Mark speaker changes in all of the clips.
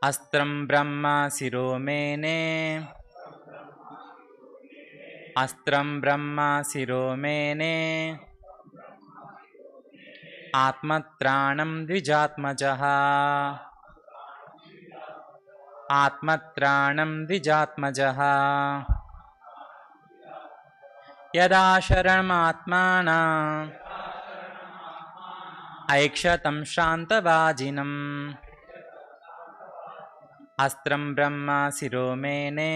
Speaker 1: अस्त्रं ब्रह्म शिरोमेने अस्त्रं ब्रह्म शिरोमेने आत्मत्राणं द्विजात्मजः आत्मत्राणं द्विजात्मजः यदा शरणमात्मानम् ऐक्षतं शान्तवाजिनम् अस्त्रं ब्रह्म शिरोमेने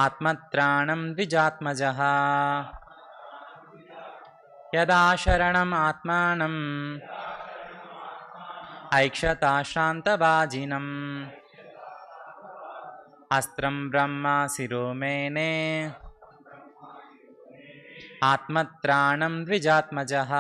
Speaker 1: आत्मत्राणं द्विजात्मजः यदा शरणम् आत्मानम् ऐक्षता शान्तवाजिनम् अस्त्रं ब्रह्म शिरोमेने आत्मत्राणं द्विजात्मजः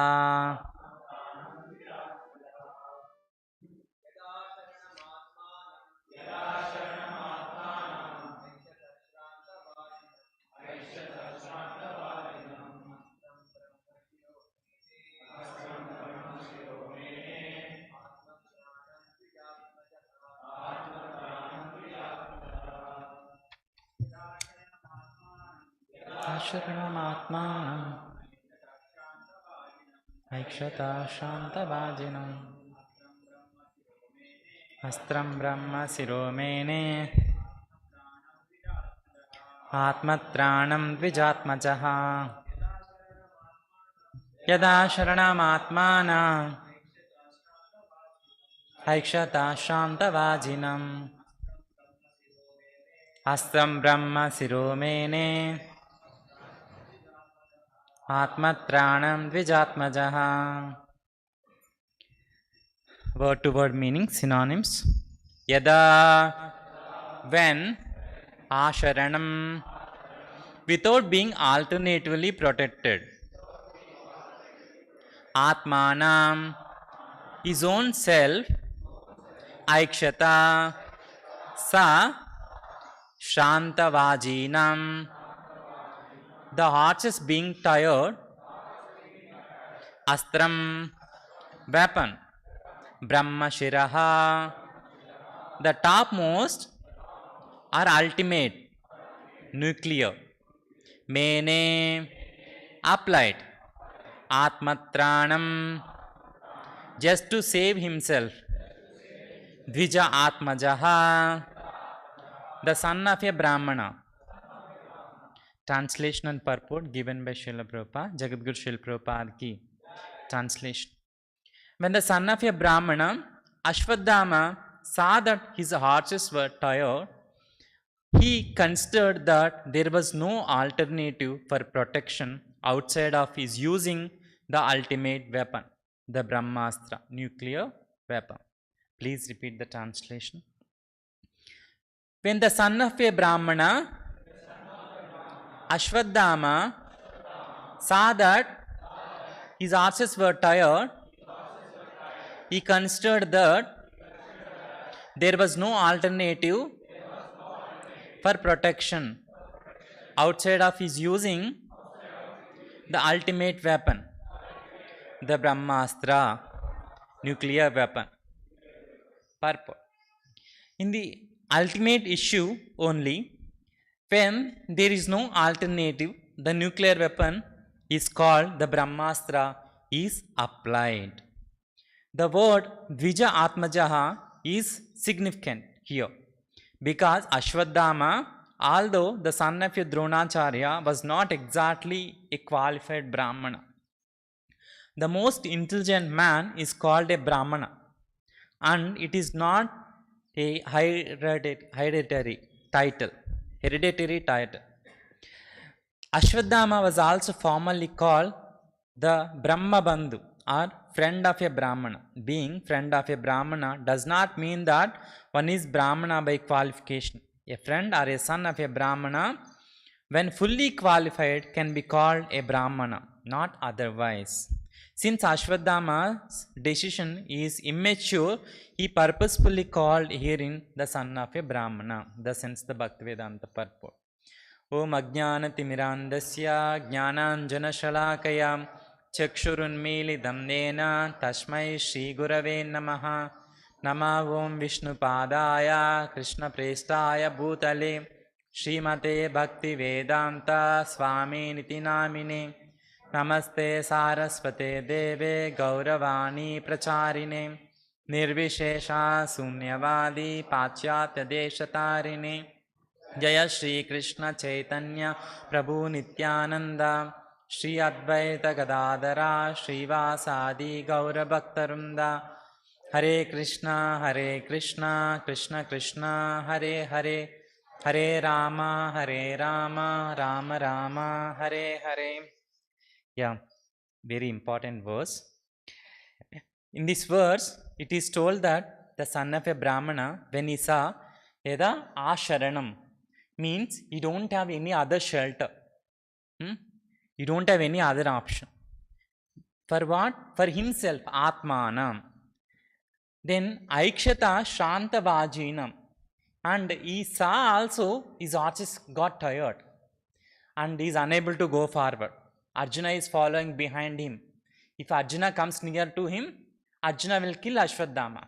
Speaker 1: शरणमात्मानम् ऐक्षता शान्तवाजिनम् अस्त्रं ब्रह्म शिरोमेने आत्मत्राणं द्विजात्मजः यदा शरणमात्मानम् ऐक्षता शान्तवाजिनम् अस्त्रं ब्रह्म शिरोमेने आत्मत्राणं द्विजात्मजः. Word to word meaning, synonyms. Yada, when, asharanam, without being alternatively protected. Atmanam, his own self. Aikshata, sa, shantavajinam, the horses being tired. Astram, weapon. Brahma shiraha, the topmost or ultimate, nuclear. Mene, applied. Atmatranam, just to save himself. Dvija atmajaha, the son of a brahmana. Translation and purport given by Srila Prabhupada, Jagadguru Srila Prabhupada ki translation. When the son of a brahmana, Aśvatthāmā, saw that his horses were tired, he considered that there was no alternative for protection outside of his using the ultimate weapon, the brahmāstra, nuclear weapon. Please repeat the translation. When the son of a brahmana, Aśvatthāmā, saw that his horses were tired, he considered that there was no alternative for protection outside of his using the ultimate weapon, the brahmāstra, nuclear weapon. Purport. In the ultimate issue only, when there is no alternative, the nuclear weapon is called the brahmāstra is applied. The word Dvija Atmajaha is significant here because Aśvatthāmā, although the son of a Dronacharya, was not exactly a qualified brahmana. The most intelligent man is called a brahmana, and it is not a hereditary title. Aśvatthāmā was also formally called the Brahma Bandhu or friend of a brahmana. Being friend of a brahmana does not mean that one is brahmana by qualification. A friend or a son of a brahmana, when fully qualified, can be called a brahmana, not otherwise. Since Aśvatthāmā's decision is immature, he purposefully called herein the son of a brahmana. Thus ends the Bhaktivedanta purport. Om Ajnanatimirandasya Jnananjana Shalakaya Chakshurunmilidam Nena Tasmai Shri Gurave Namaha Nama Om Vishnu Padaya Krishna Prestaya Bhutale Srimate Bhakti Vedanta Swamy Niti Namine Namaste Saraswate Deve Gauravani Pracharine Nirvishesha Sunyavadi Pachyatya Deshatarine Jaya Shri Krishna Chaitanya Prabhu Nityananda Shri Advaita Gadadara Srivasadi Gaura Bhaktarunda Hare Krishna Krishna Krishna Hare Hare Hare Rama Rama Rama Hare Hare. Yeah, very important verse. In this verse, it is told that the son of a brahmana, when he saw Yada Asharanam, means you don't have any other shelter. You don't have any other option. For what? For himself, Atmanam. Then Aikshata Shantavajinam. And he saw also his horses got tired and he is unable to go forward. Arjuna is following behind him. If Arjuna comes near to him, Arjuna will kill Aśvatthāmā.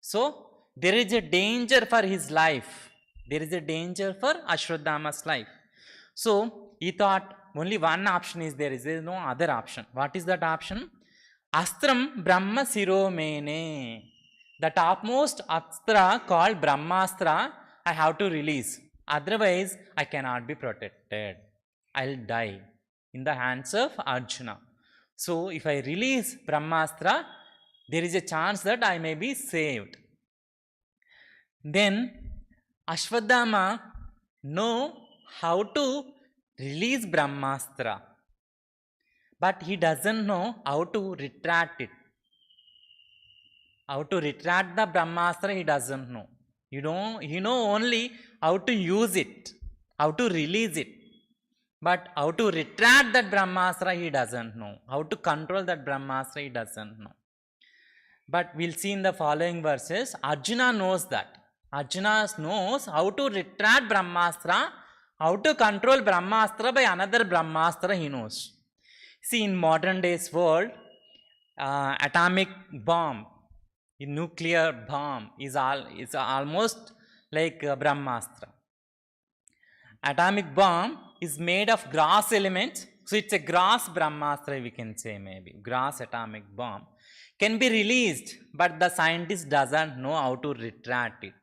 Speaker 1: So there is a danger for his life. There is a danger for Aśvatthāma's life. So he thought only one option is there. There is no other option. What is that option? Astram Brahma Siromene. The topmost astra called brahmāstra I have to release. Otherwise I cannot be protected. I'll die in the hands of Arjuna. So if I release brahmāstra, there is a chance that I may be saved. Then Aśvatthāmā know how to release brahmāstra, but he doesn't know how to retract it. How to retract the brahmāstra he doesn't know. He know only how to use it, how to release it. But how to retract that brahmāstra he doesn't know. How to control that brahmāstra he doesn't know. But we'll see in the following verses, Arjuna knows that. Arjuna knows how to retract brahmāstra, how to control brahmāstra by another brahmāstra he knows. See, in modern days world, atomic bomb, nuclear bomb is almost like brahmāstra. Atomic bomb is made of gross elements, so it's a gross brahmāstra, we can say, maybe gross atomic bomb can be released, but the scientist doesn't know how to retract it.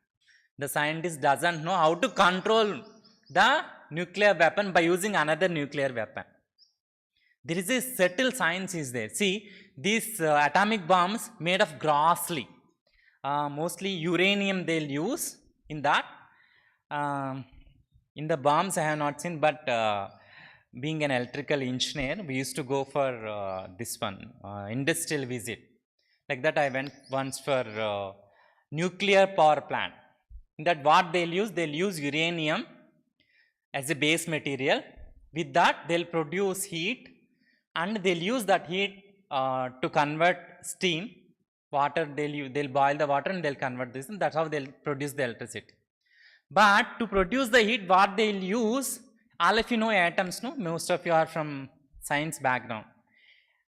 Speaker 1: The scientist doesn't know how to control the nuclear weapon by using another nuclear weapon. There is a subtle science is there. See, these atomic bombs made of grossly, mostly uranium they'll use in that. In the bombs I have not seen, but being an electrical engineer, we used to go for this one, industrial visit. Like that I went once for nuclear power plant. In that what they'll use uranium as a base material. With that they'll produce heat and they'll use that heat to convert steam. Water, they'll boil the water and they'll convert this, and that's how they'll produce the electricity. But to produce the heat, what they'll use, all of you know atoms, no? Most of you are from science background.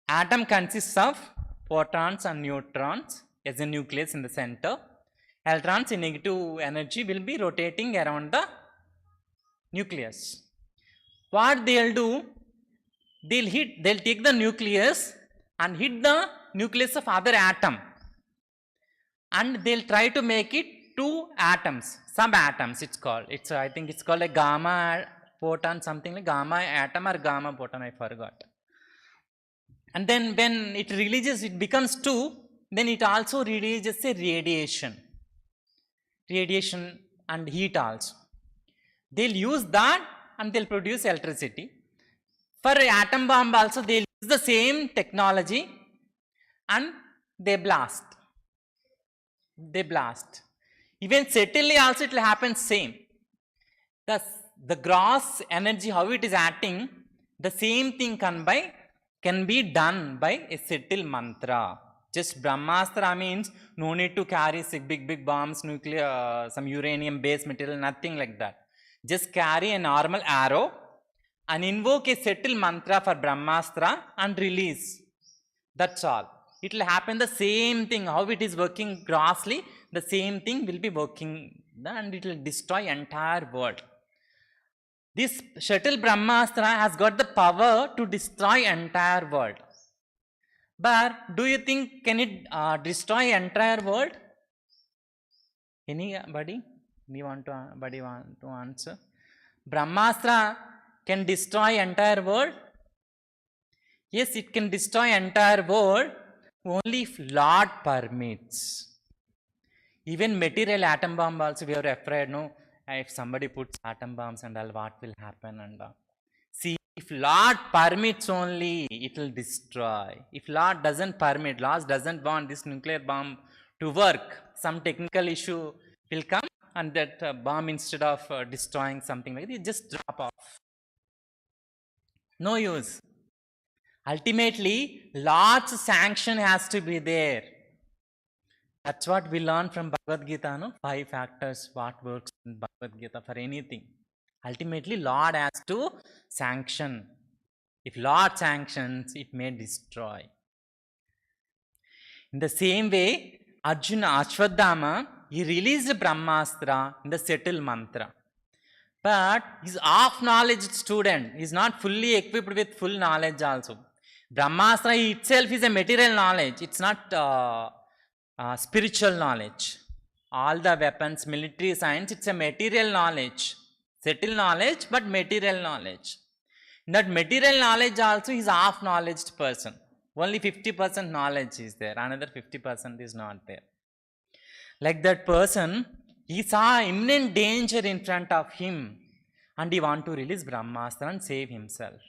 Speaker 1: Atom consists of protons and neutrons as a nucleus in the center. Electrons in negative energy will be rotating around the nucleus. What they'll do, they'll take the nucleus and hit the nucleus of other atom, and they'll try to make it two atoms, subatoms it's called. I think it's called a gamma photon, something like gamma atom or gamma photon, I forgot. And then when it releases, it becomes two, then it also releases a radiation and heat also. They'll use that and they'll produce electricity. For atom bomb also they'll use the same technology and they blast. Even subtly also it will happen same. The gross energy, how it is acting, the same thing can be done by a subtle mantra. Just brahmāstra means no need to carry big bombs, nuclear, some uranium based material, nothing like that. Just carry a normal arrow and invoke a subtle mantra for brahmāstra and release. That's all. It will happen the same thing. How it is working grossly, the same thing will be working and it will destroy entire world. This shuttle brahmastra has got the power to destroy entire world. But do you think can it destroy entire world? Anybody? Want to answer? Brahmastra can destroy entire world? Yes, it can destroy entire world only if Lord permits. Even material atom bomb also we are afraid, no? If somebody puts atom bombs and all, what will happen? And see, if Lord permits only, it will destroy. If Lord doesn't permit, Lord doesn't want this nuclear bomb to work, some technical issue will come and that bomb, instead of destroying something like this, just drop off. No use. Ultimately, Lord's sanction has to be there. That's what we learn from Bhagavad Gita, no? 5 factors, what works in Bhagavad Gita for anything. Ultimately, Lord has to sanction. If Lord sanctions, it may destroy. In the same way, Arjuna, Aśvatthāmā, he released brahmāstra in the settle mantra. But he's half-knowledge student. He's not fully equipped with full knowledge also. Brahmāstra itself is a material knowledge. It's not spiritual knowledge. All the weapons, military science, it's a material knowledge. Settle knowledge, but material knowledge. In that material knowledge also, he's a half-knowledge person. Only 50% knowledge is there. Another 50% is not there. Like that person, he saw imminent danger in front of him and he want to release brahmastra and save himself.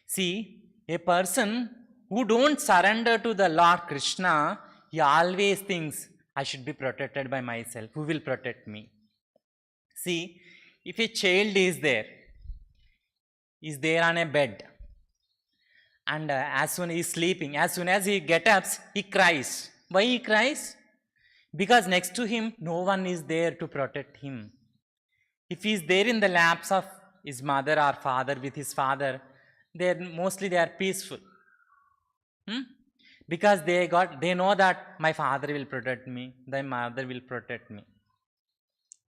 Speaker 1: See, a person who don't surrender to the Lord Krishna, he always thinks, I should be protected by myself. Who will protect me? See, if a child is there on a bed, and as soon as he is sleeping, as soon as he gets up, he cries. Why he cries? Because next to him, no one is there to protect him. If he is there in the laps of his mother or father with his father, mostly they are peaceful. Because they know that my father will protect me, my mother will protect me.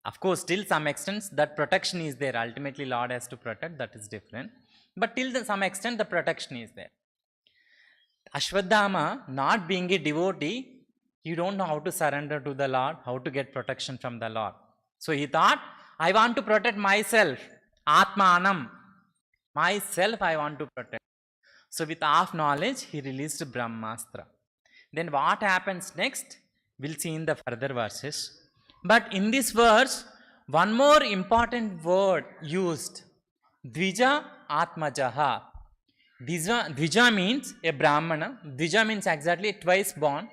Speaker 1: Of course, till some extent that protection is there. Ultimately, Lord has to protect, that is different. But till some extent the protection is there. Aśvatthāmā, not being a devotee, he don't know how to surrender to the Lord, how to get protection from the Lord. So he thought, I want to protect myself. Atmanam. Myself I want to protect. So with half knowledge, he released brahmastra. Then what happens next? We'll see in the further verses. But in this verse, one more important word used. Dvija atmajaha. Dvija means a brahmana. Dvija means exactly twice born.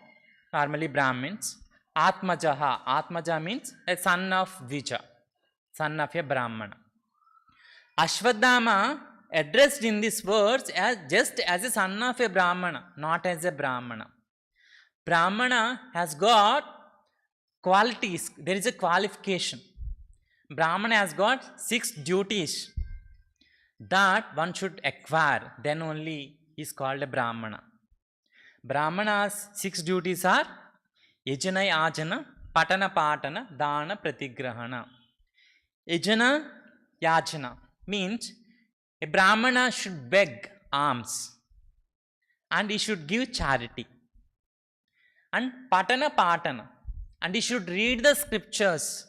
Speaker 1: Normally Brahmins. Atmajaha. Atmaja means a son of Dvija. Son of a brahmana. Aśvatthāmā addressed in this verse as just as a son of a brahmana, not as a brahmana. Brahmana has got qualities. There is a qualification. Brahmana has got 6 duties that one should acquire. Then only is called a brahmana. Brahmana's 6 duties are yajana yajana, patana patana, dana pratigrahana. Yajana yajana means a brahmana should beg alms and he should give charity. And patana patana, and he should read the scriptures.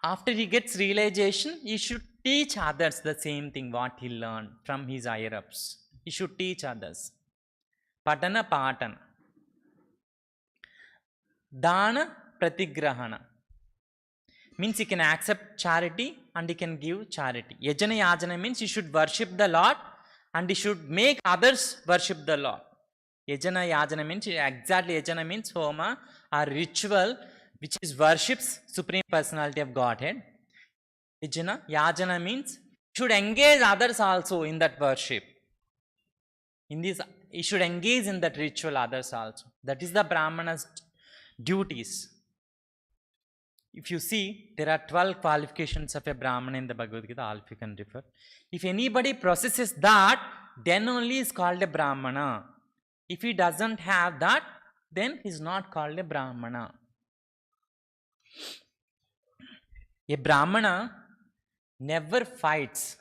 Speaker 1: After he gets realization, he should teach others the same thing what he learned from his higher ups. He should teach others. Patana patana. Dana pratigrahana means he can accept charity and he can give charity. Yajana yajana means he should worship the Lord and he should make others worship the Lord. Yajana yajana means exactly yajana means homa or ritual which is worships Supreme Personality of Godhead. Yajana yajana means should engage others also in that worship. In this, he should engage in that ritual others also. That is the Brahmana's duties. If you see, there are 12 qualifications of a Brahmana in the Bhagavad Gita, all of you can refer. If anybody possesses that, then only is called a Brahmana. If he doesn't have that, then he is not called a brahmana. A brahmana never fights.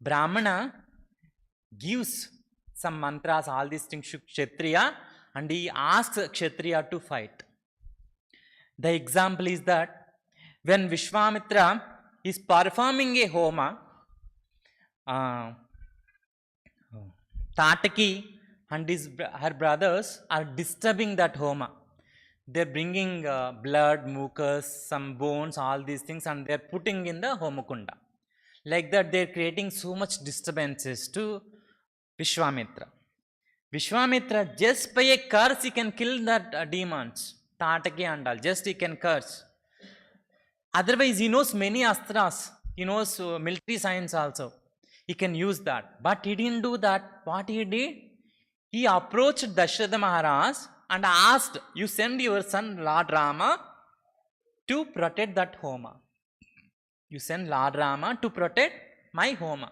Speaker 1: Brahmana gives some mantras, all these things to Kshatriya, and he asks Kshatriya to fight. The example is that when Vishwamitra is performing a homa, Tataki and her brothers are disturbing that homa. They're bringing blood, mucus, some bones, all these things, and they're putting in the homakunda. Like that, they're creating so much disturbances to Vishwamitra. Vishwamitra, just by a curse, he can kill that demons, Tataki and all. Just he can curse. Otherwise, he knows many astras. He knows military science also. He can use that. But he didn't do that. What he did? He approached Dasharatha Maharaj and asked, you send your son Lord Rama to protect that homa. You send Lord Rama to protect my homa.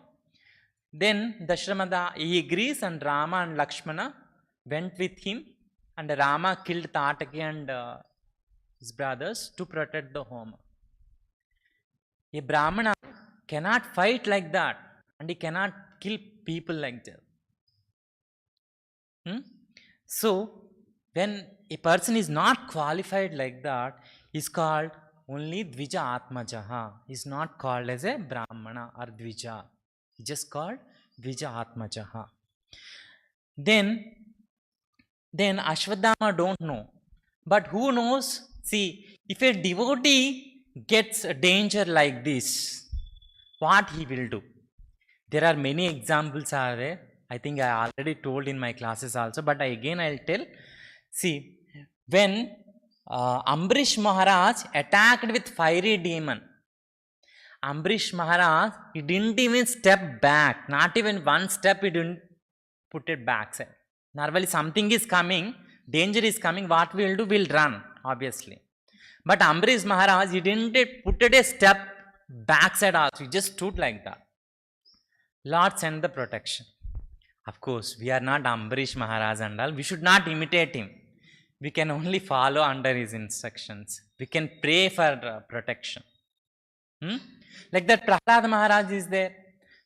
Speaker 1: Then Dasharatha, he agrees, and Rama and Lakshmana went with him, and Rama killed Tataki and his brothers to protect the homa. A Brahmana cannot fight like that, and he cannot kill people like that. So, when a person is not qualified like that, he is called only Dvija Atmajaha. He is not called as a Brahmana or Dvija. He just called Dvija Atmajaha. Then Aśvatthāmā don't know. But who knows? See, if a devotee gets a danger like this, what he will do? There are many examples are there. I think I already told in my classes also, but I'll tell. See, when Ambrish Maharaj attacked with fiery demon, Ambrish Maharaj, he didn't even step back. Not even one step he didn't put it backside. Normally something is coming, danger is coming, what we'll do? We'll run, obviously. But Ambrish Maharaj, he didn't put it a step backside also. He just stood like that. Lord send the protection. Of course, we are not Ambrish Maharaj and all. We should not imitate him. We can only follow under his instructions. We can pray for protection. Like that Prahlāda Maharaj is there.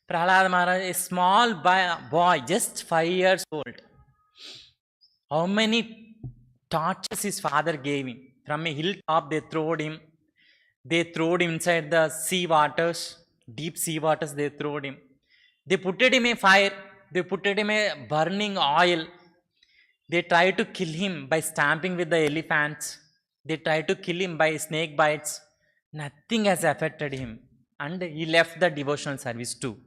Speaker 1: Prahlāda Maharaj, a small boy, just 5 years old. How many tortures his father gave him? From a hilltop they throwed him. They throwed him inside the sea waters, deep sea waters they throwed him. They put him in fire. They put him in burning oil. They tried to kill him by stamping with the elephants. They tried to kill him by snake bites. Nothing has affected him. And he left the devotional service too.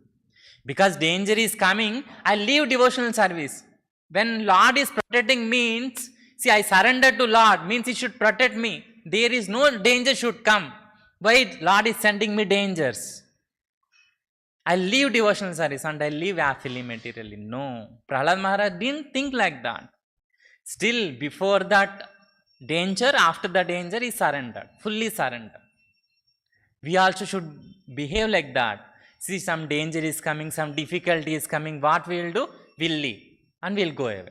Speaker 1: Because danger is coming, I leave devotional service. When Lord is protecting means, see, I surrender to Lord, means he should protect me. There is no danger should come. Why Lord is sending me dangers? I leave devotional service and I leave affiliate materially. No. Prahlāda Maharaj didn't think like that. Still, before that danger, after the danger, he surrendered. Fully surrendered. We also should behave like that. See, some danger is coming, some difficulty is coming. What we will do? We'll leave and we'll go away.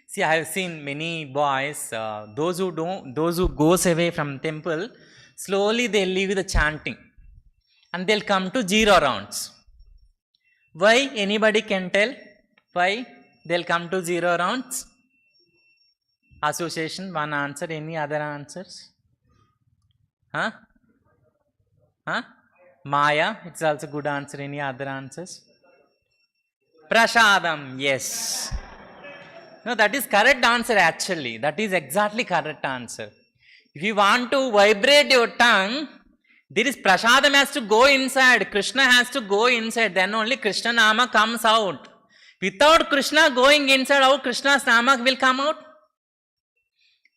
Speaker 1: See, I have seen many boys, those who goes away from temple, slowly they leave the chanting. And they'll come to 0 rounds. Why? Anybody can tell? Why they'll come to 0 rounds? Association, one answer. Any other answers? Maya, it's also good answer. Any other answers? Prasadam, yes. No, that is correct answer actually. That is exactly correct answer. If you want to vibrate your tongue, there is prasadam has to go inside. Krishna has to go inside. Then only Krishna Nama comes out. Without Krishna going inside, how Krishna's Nama will come out?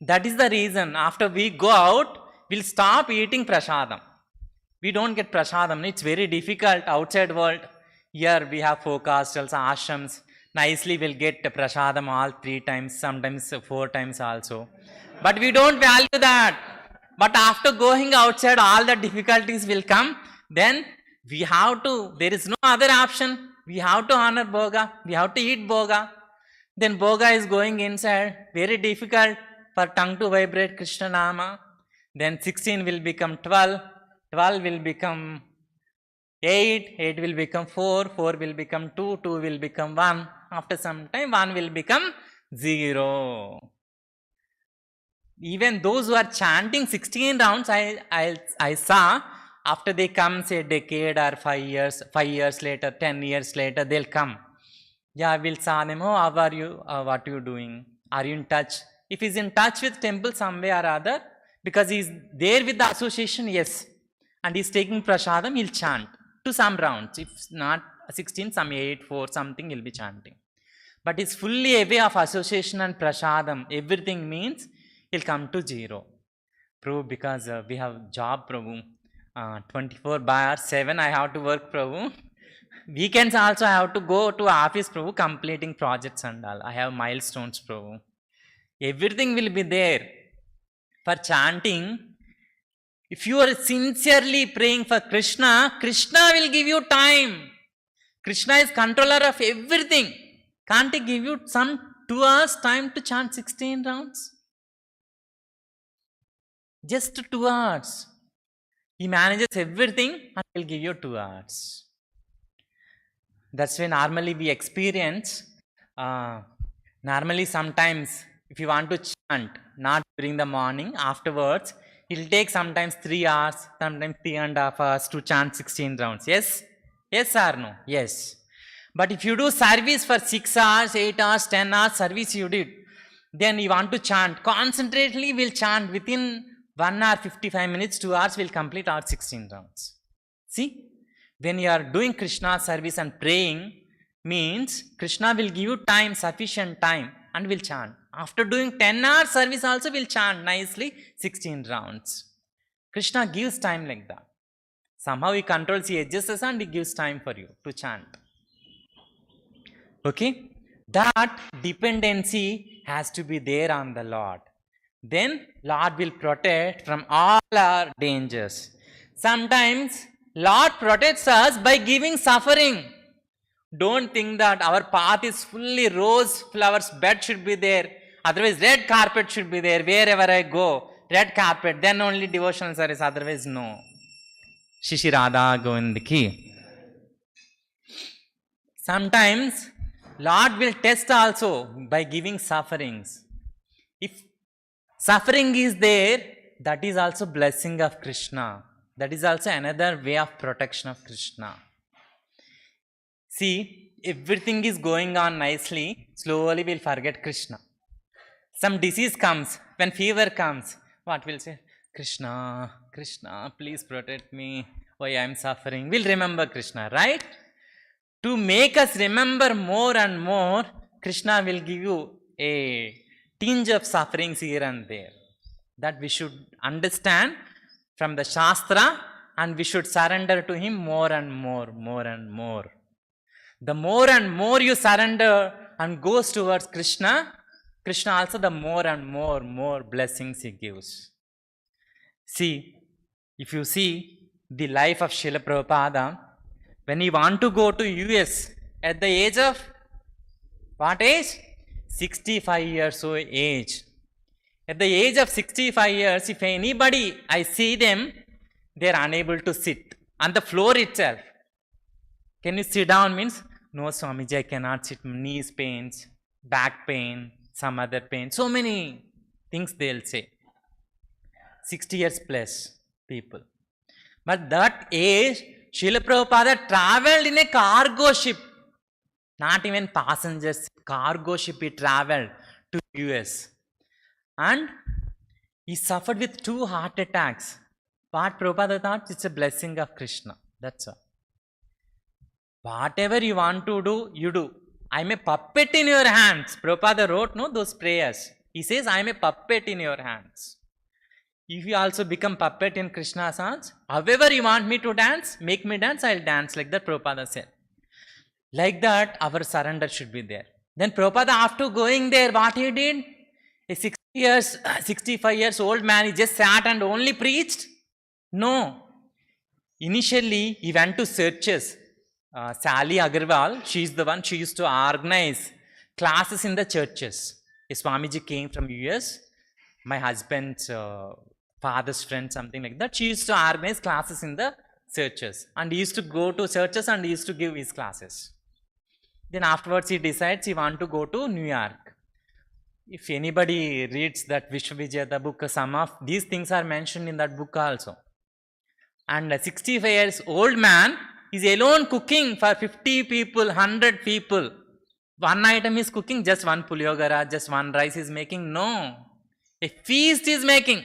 Speaker 1: That is the reason. After we go out, we'll stop eating prasadam. We don't get prasadam. It's very difficult outside world. Here we have folk hostels, ashrams. Nicely we'll get prasadam all 3 times, sometimes 4 times also. But we don't value that. But after going outside, all the difficulties will come. Then we have to, there is no other option. We have to honor Bhoga. We have to eat Bhoga. Then Bhoga is going inside. Very difficult for tongue to vibrate Krishna Nama. Then 16 will become 12. 12 will become 8. 8 will become 4. 4 will become 2. 2 will become 1. After some time, 1 will become 0. Even those who are chanting 16 rounds, I saw, after they come, say, decade or 5 years later, 10 years later, they'll come. Yeah, we'll saw them, oh, how are you, what are you doing, are you in touch? If he's in touch with temple some way or other, because he's there with the association, yes, and he's taking prasadam, he'll chant to some rounds. If not 16, some 8, 4, something he'll be chanting. But he's fully away of association and prasadam, everything means he'll come to 0. Prabhu, because we have job, Prabhu, 24/7 I have to work, Prabhu. Weekends also I have to go to office, Prabhu, completing projects and all. I have milestones, Prabhu. Everything will be there. For chanting, if you are sincerely praying for Krishna, Krishna will give you time. Krishna is controller of everything. Can't he give you some 2 hours time to chant 16 rounds? Just 2 hours. He manages everything and will give you 2 hours. That's why normally we experience, normally sometimes if you want to chant, not during the morning, afterwards, it will take sometimes 3 hours, sometimes 3.5 hours to chant 16 rounds. Yes? Yes or no? Yes. But if you do service for 6 hours, 8 hours, 10 hours service you did, then you want to chant, concentrately we'll chant within 1 hour, 55 minutes, 2 hours, we'll complete our 16 rounds. See? When you are doing Krishna service and praying, means Krishna will give you time, sufficient time, and will chant. After doing 10 hours service also, will chant nicely 16 rounds. Krishna gives time like that. Somehow he controls, he adjusts and he gives time for you to chant. Okay? That dependency has to be there on the Lord. Then Lord will protect from all our dangers. Sometimes Lord protects us by giving suffering. Don't think that our path is fully rose flowers, bed should be there. Otherwise red carpet should be there. Wherever I go, red carpet, then only devotional service, otherwise no. Shishi Radha Govindaki. Sometimes Lord will test also by giving sufferings. If suffering is there, that is also blessing of Krishna. That is also another way of protection of Krishna. See, everything is going on nicely, slowly we'll forget Krishna. Some disease comes, when fever comes, what we'll say? Krishna, Krishna, please protect me. Why I am suffering? We'll remember Krishna, right? To make us remember more and more, Krishna will give you a tinge of sufferings here and there. That we should understand from the Shastra, and we should surrender to him more and more, more and more. The more and more you surrender and goes towards Krishna, Krishna also the more and more blessings he gives. See, if you see the life of Srila Prabhupada, when he want to go to US at the age of, what age? 65 years old age. At the age of 65 years, if anybody, I see them, they are unable to sit on the floor itself. Can you sit down? Means, no Swamiji, I cannot sit, knees pains, back pain, some other pain. So many things they'll say. 60 years plus people. But that age, Srila Prabhupada travelled in a cargo ship. Not even passengers, cargo ship he travelled to US. And he suffered with 2 heart attacks. What Prabhupada thought? It's a blessing of Krishna. That's all. Whatever you want to do, you do. I'm a puppet in your hands. Prabhupada wrote, no, those prayers. He says, I'm a puppet in your hands. If you also become puppet in Krishna's hands, however you want me to dance, make me dance, I'll dance, like that Prabhupada said. Like that, our surrender should be there. Then Prabhupada, after going there, what he did? A 65 years old man, he just sat and only preached? No. Initially, he went to churches. Sally Agarwal, she is the one, she used to organize classes in the churches. A Swamiji came from US, my husband's father's friend, something like that. She used to organize classes in the churches, and he used to go to churches and he used to give his classes. Then afterwards he decides he want to go to New York. If anybody reads that Vishwavijayata book, some of these things are mentioned in that book also. And a 65 years old man is alone cooking for 50 people, 100 people. One item is cooking, just one puliogara, just one rice is making. No. A feast is making.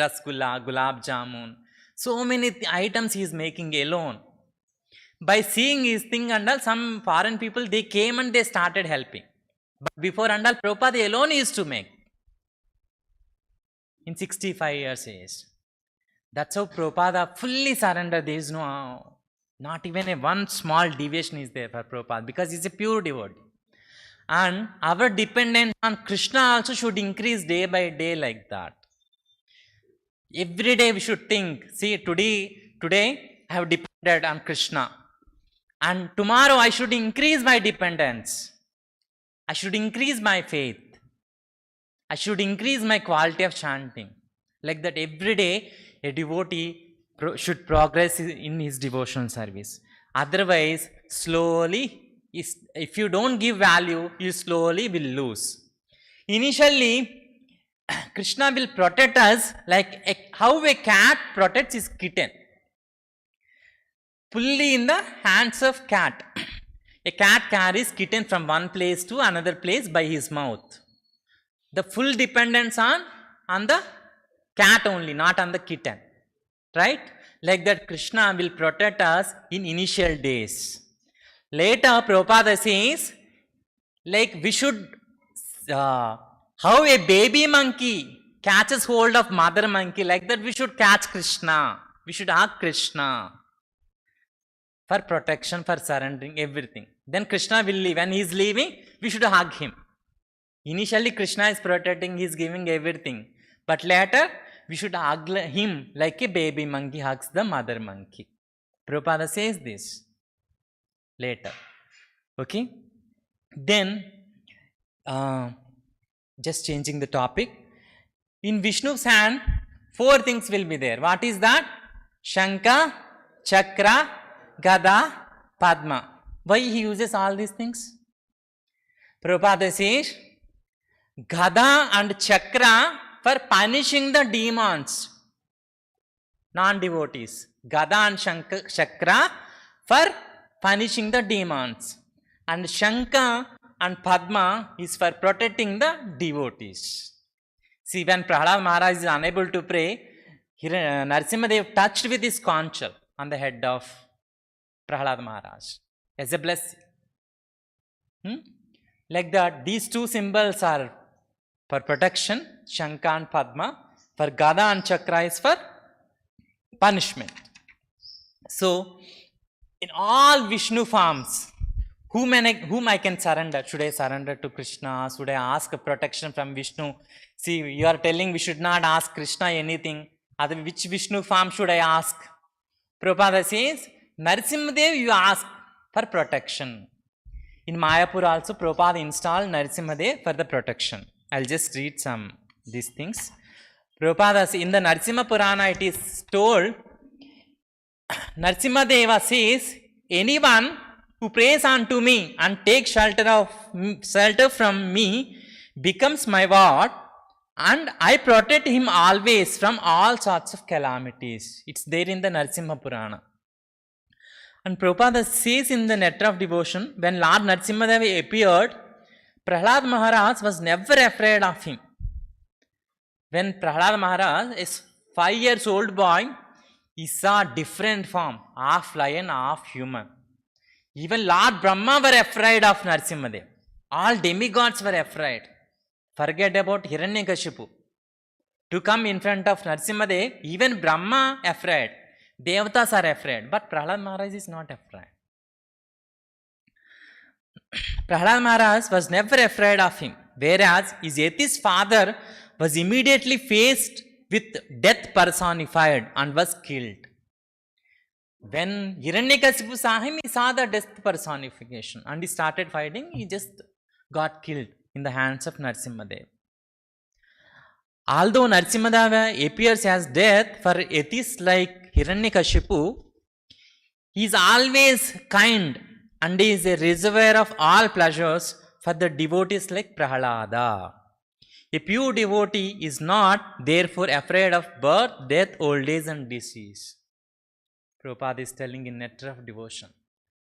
Speaker 1: Rasgulla, gulab jamun. So many items he is making alone. By seeing his thing and all, some foreign people, they came and they started helping. But before and all, Prabhupada alone used to make. In 65 years age. That's how Prabhupada fully surrendered. There is no, not even a one small deviation is there for Prabhupada, because he's a pure devotee. And our dependence on Krishna also should increase day by day like that. Every day we should think, see, today I have depended on Krishna. And tomorrow I should increase my dependence. I should increase my faith. I should increase my quality of chanting. Like that every day a devotee should progress in his devotional service. Otherwise, slowly, if you don't give value, you slowly will lose. Initially, Krishna will protect us like how a cat protects his kitten. Fully in the hands of cat. A cat carries kitten from one place to another place by his mouth. The full dependence on the cat only, not on the kitten. Right? Like that Krishna will protect us in initial days. Later, Prabhupada says, like we should, how a baby monkey catches hold of mother monkey, like that we should catch Krishna. We should hug Krishna. For protection, for surrendering, everything. Then Krishna will leave. When he is leaving, we should hug him. Initially, Krishna is protecting, he is giving everything. But later, we should hug him like a baby monkey hugs the mother monkey. Prabhupada says this later. Okay? Then, just changing the topic. In Vishnu's hand, 4 things will be there. What is that? Shankha, Chakra, Gada, Padma. Why he uses all these things? Prabhupada says, Gada and Chakra for punishing the demons, non-devotees. Gada and Chakra for punishing the demons. And Shankha and Padma is for protecting the devotees. See, when Prahlad Maharaj is unable to pray, Narasimha Dev touched with his conchal on the head of Prahlad Maharaj as a blessing. Like that, these 2 symbols are for protection, Shankha and Padma. For Gada and Chakra is for punishment. So, in all Vishnu forms, whom I can surrender? Should I surrender to Krishna? Should I ask protection from Vishnu? See, you are telling we should not ask Krishna anything. Which Vishnu form should I ask? Prabhupada says, Narasimha Dev you ask for protection. In Mayapur also, Prabhupada installed Narasimha Dev for the protection. I'll just read some these things. Prabhupada, in the Narasimha Purana it is told, Narasimha Deva says, anyone who prays unto me and takes shelter from me becomes my ward, and I protect him always from all sorts of calamities. It's there in the Narasimha Purana. And Prabhupada says in the Nectar of Devotion, when Lord Narasimha Deva appeared, Prahlad Maharaj was never afraid of him. When Prahlad Maharaj is 5 years old boy, he saw different form, half lion, half human. Even Lord Brahma were afraid of Narasimha Deva. All demigods were afraid. Forget about Hiranyakashipu. To come in front of Narasimha Deva, even Brahma afraid. Devatas are afraid. But Prahlad Maharaj is not afraid. Prahlad Maharaj was never afraid of him. Whereas his atheist father was immediately faced with death personified and was killed. When Hiranyakashipu saw him, he saw the death personification and he started fighting. He just got killed in the hands of Narasimha. Although Narasimha appears as death for atheists like Hiranyakashipu, he is always kind and is a reservoir of all pleasures for the devotees like Prahalada. A pure devotee is not therefore afraid of birth, death, old age and disease. Prabhupada is telling in Nectar of Devotion.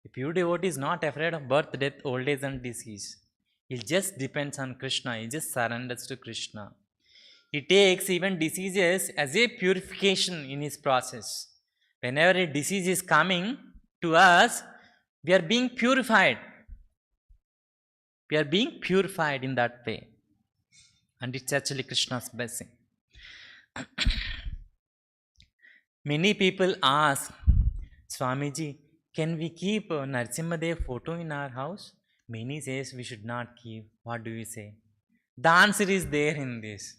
Speaker 1: A pure devotee is not afraid of birth, death, old age and disease. He just depends on Krishna. He just surrenders to Krishna. He takes even diseases as a purification in his process. Whenever a disease is coming to us, we are being purified. We are being purified in that way. And it's actually Krishna's blessing. Many people ask, Swamiji, can we keep Narasimha photo in our house? Many says we should not keep. What do you say? The answer is there in this.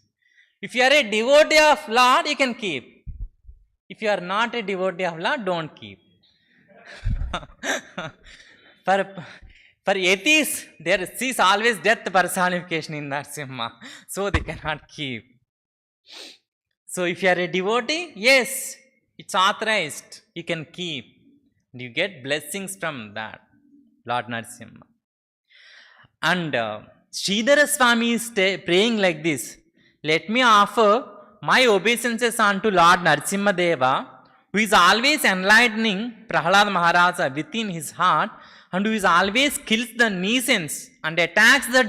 Speaker 1: If you are a devotee of Lord, you can keep. If you are not a devotee of Lord, don't keep. For atheists, there is always death personification in Narasimha, so they cannot keep. So if you are a devotee, yes, it's authorized. You can keep. You get blessings from that, Lord Narasimha. And Sridhara Swamy is praying like this. Let me offer my obeisances unto Lord Narasimha Deva, who is always enlightening Prahalada Maharaja within his heart, and who is always kills the nuisance and attacks the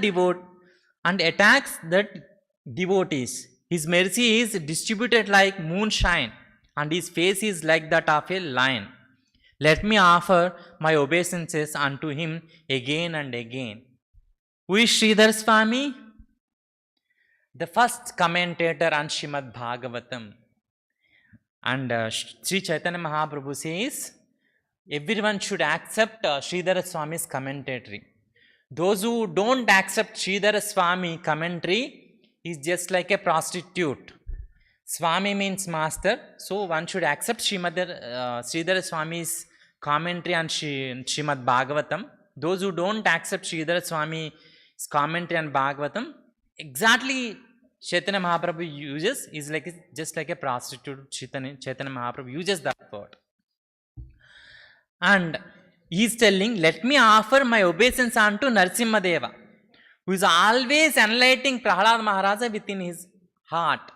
Speaker 1: devotees. His mercy is distributed like moonshine, and his face is like that of a lion. Let me offer my obeisances unto him again and again. Who is Sridhar Swamy? The first commentator on Srimad Bhagavatam. And Sri Chaitanya Mahaprabhu says, everyone should accept Sridhara Swamy's commentary. Those who don't accept Sridhara Swamy commentary is just like a prostitute. Swamy means master, so one should accept Sridhara Swamy's commentary on Srimad Bhagavatam. Those who don't accept Sridhara Swamy's commentary on Bhagavatam, exactly Chaitanya Mahaprabhu uses is just like a prostitute. Chaitanya Mahaprabhu uses that word. And he is telling, let me offer my obeisance unto Narasimha Deva, who is always enlightening Prahalada Maharaja within his heart.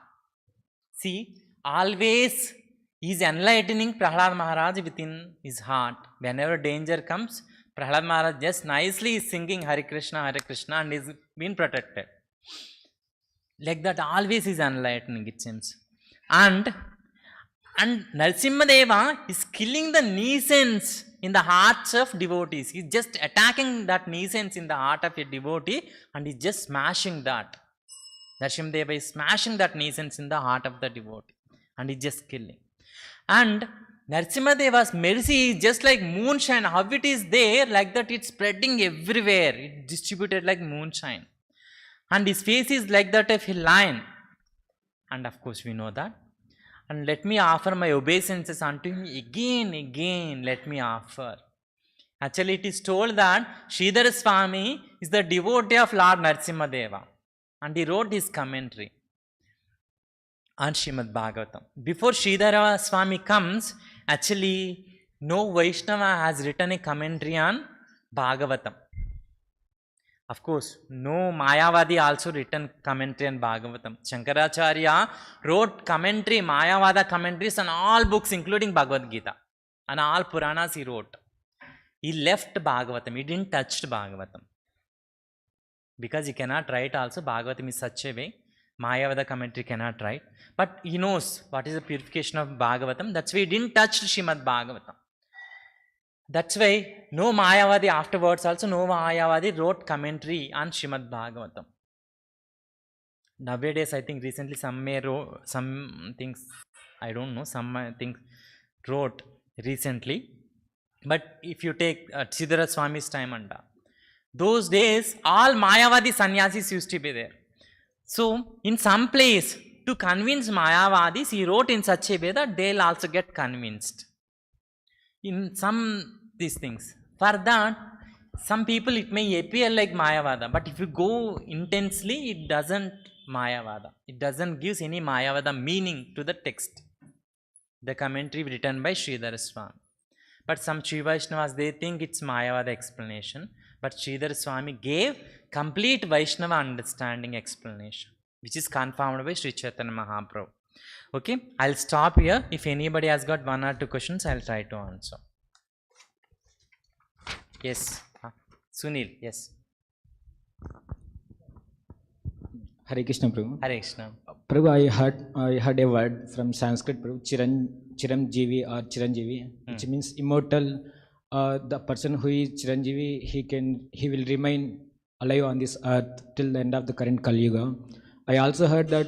Speaker 1: See, always he is enlightening Prahalada Maharaja within his heart. Whenever danger comes, Prahalada Maharaj just nicely is singing Hare Krishna and is being protected. Like that, always is enlightening, it seems. And Narasimha Deva is killing the nuisance in the hearts of devotees. He is just attacking that nuisance in the heart of a devotee and he is just smashing that. Narasimha Deva is smashing that nuisance in the heart of the devotee and he is just killing. And Narasimha Deva's mercy is just like moonshine. How it is there, like that it's spreading everywhere. It's distributed like moonshine. And his face is like that of a lion. And of course we know that. And let me offer my obeisances unto him again, let me offer. Actually it is told that Sridhara Swamy is the devotee of Lord Narasimha Deva. And he wrote his commentary on Srimad Bhagavatam. Before Sridhara Swamy comes, actually no Vaishnava has written a commentary on Bhagavatam. Of course, no Mayavadi also written commentary on Bhagavatam. Shankaracharya wrote commentary, Mayavada commentaries on all books including Bhagavad Gita. And all Puranas he wrote. He left Bhagavatam, he didn't touch Bhagavatam. Because he cannot write also, Bhagavatam is such a way, Mayavada commentary cannot write. But he knows what is the purification of Bhagavatam, that's why he didn't touch Srimad Bhagavatam. That's why no Mayavadi afterwards also, no Mayavadi wrote commentary on Srimad Bhagavatam. Nowadays I think recently some things, I don't know, some things wrote recently. But if you take Sridhara Swamy's time and those days all Mayavadi sannyasis used to be there. So in some place to convince Mayavadis he wrote in such a way that they'll also get convinced. In some these things. For that, Some people it may appear like Mayavada, but if you go intensely, it doesn't Mayavada. It doesn't give any Mayavada meaning to the text. The commentary written by Sridhara Swamy. But some Shiva Vaishnavas, they think it's Mayavada explanation. But Sridhara Swamy gave complete Vaishnava understanding explanation, which is confirmed by Sri Chaitanya Mahaprabhu. Okay, I'll stop here. If anybody has got one or two questions, I'll try to answer. Yes, Sunil, yes.
Speaker 2: Hare Krishna, Prabhu.
Speaker 1: Hare Krishna.
Speaker 2: Prabhu, I heard a word from Sanskrit, Prabhu, Chiranjeevi or Chiranjeevi, which means immortal. The person who is Chiranjeevi, he will remain alive on this earth till the end of the current Kali Yuga. I also heard that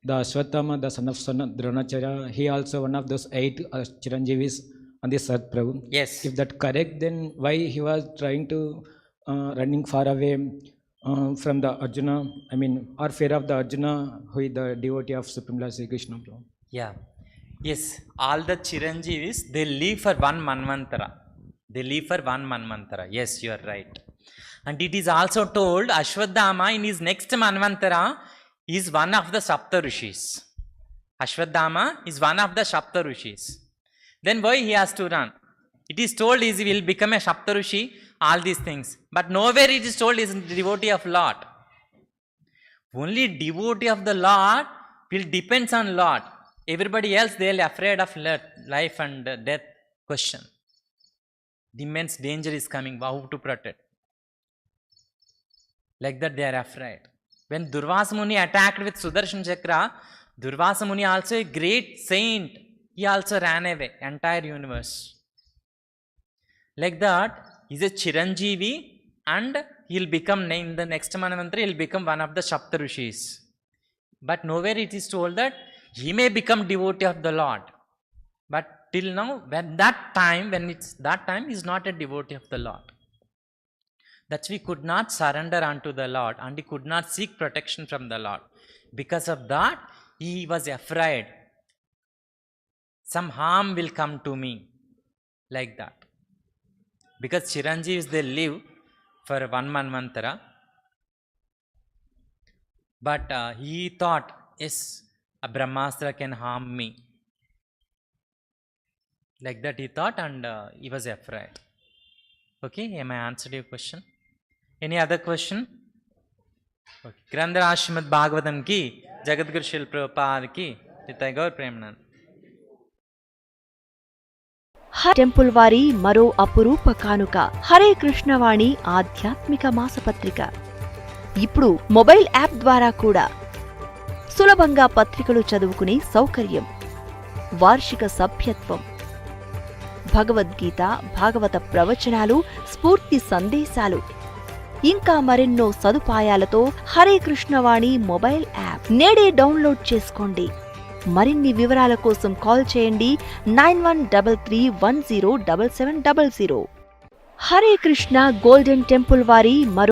Speaker 2: the Aśvatthāmā, the son of Dronacharya, he also one of those 8 Chiranjeevis on this earth, Prabhu.
Speaker 1: Yes.
Speaker 2: If that correct, then why he was trying to running far away from the Arjuna, or fear of the Arjuna, who is the devotee of Supreme Lord Sri Krishna, Prabhu.
Speaker 1: Yeah. Yes, all the Chiranjeevis, they live for one Manvantara. They live for one Manvantara. Yes, you are right. And it is also told Aśvatthāmā in his next Manvantara is one of the Sapta Rishis. Aśvatthāmā is one of the Sapta Rishis. Then why he has to run? It is told he will become a Sapta Rishi, all these things. But nowhere it is told he is a devotee of Lord. Only devotee of the Lord will depends on Lord. Everybody else, they are afraid of life and death question. The immense danger is coming, how to protect. Like that they are afraid. When Durvasa Muni attacked with Sudarshan Chakra, Durvasa Muni also a great saint, he also ran away, entire universe. Like that, he is a Chiranjeevi and he will become, in the next Manvantara, he will become one of the Sapta Rishis. But nowhere it is told that he may become devotee of the Lord. But till now, when it's that time, he is not a devotee of the Lord. That we could not surrender unto the Lord and he could not seek protection from the Lord. Because of that, he was afraid. Some harm will come to me. Like that. Because Chiranjeevis, they live for one Manvantara. But he thought, yes, a brahmāstra can harm me. Like that he thought and he was afraid. Okay, am I answered your question? Any other question? Okay. Grandhara Srimad Bhagavatam ki, Jagadguru Śrīla Prabhupada ki, Nitai Gaur Premanand.
Speaker 3: Hare temple వారి మరో అపురూప కానుక హరే కృష్ణవాణి ఆధ్యాత్మిక మాసపత్రిక. ఇప్పుడు mobile app ద్వారా కూడా సులభంగా పత్రికలు చదువుకునే సౌకర్యం, వార్షిక సభ్యత్వం, భగవద్గీత, భాగవత ప్రవచనాలు, స్ఫూర్తి సందేశాలు, ఇంకా మరెన్నో సదుపాయాలతో హరే కృష్ణవాణి మొబైల్ యాప్ నేడే డౌన్లోడ్ చేసుకోండి. మరిన్ని వివరాల కోసం కాల్ చేయండి 9133107700. హరే కృష్ణ గోల్డెన్ టెంపుల్ వారి మరో